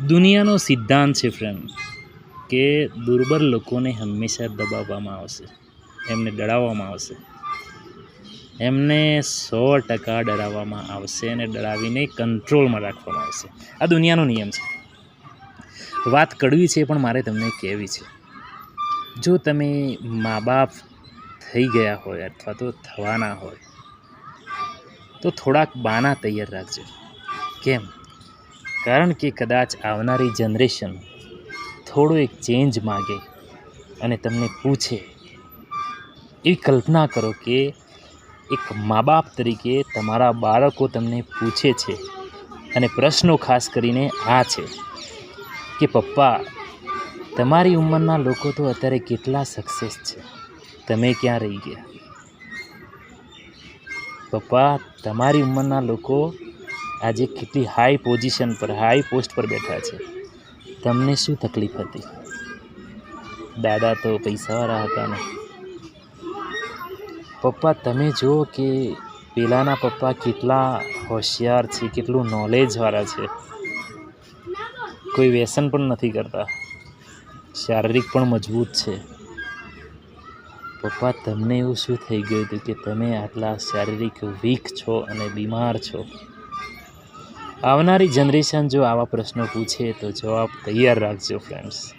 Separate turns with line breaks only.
દુનિયાનો સિદ્ધાંત છે ફ્રેન્ડ કે દુર્બળ લોકોને હંમેશા દબાવવામાં આવશે, એમને ડરાવવામાં આવશે, એમને 100% ડરાવવામાં આવશે અને ડરાવીને કંટ્રોલમાં રાખવામાં આવશે. આ દુનિયાનો નિયમ છે. વાત કડવી છે પણ મારે તમને કહેવી છે. જો તમે મા બાપ થઈ ગયા હોય અથવા તો થવાના હોય તો થોડાક બાના તૈયાર રાખજો. કેમ? કારણ કે કદાચ આવનારી જનરેશન થોડો એક ચેન્જ માગે અને તમને પૂછે. એવી કલ્પના કરો કે એક મા બાપ તરીકે તમારા બાળકો તમને પૂછે છે અને પ્રશ્નો ખાસ કરીને આ છે કે પપ્પા, તમારી ઉંમરના લોકો તો અત્યારે કેટલા સક્સેસ છે, તમે ક્યાં રહી ગયા? પપ્પા, તમારી ઉંમરના લોકો આજે કેટલી હાઈ પોઝિશન પર, હાઈ પોસ્ટ પર બેઠા છે, તમને શું તકલીફ હતી? દાદા તો પૈસાવાળા હતા ને. પપ્પા, તમે જુઓ કે પેલાના પપ્પા કેટલા હોશિયાર છે, કેટલું નોલેજવાળા છે, કોઈ વ્યસન પણ નથી કરતા, શારીરિક પણ મજબૂત છે. પપ્પા, તમને એવું શું થઈ ગયું હતું કે તમે આટલા શારીરિક વીક છો અને બીમાર છો? આવનારી જનરેશન જો આવા પ્રશ્નો પૂછે તો જવાબ તૈયાર રાખજો ફ્રેન્ડ્સ.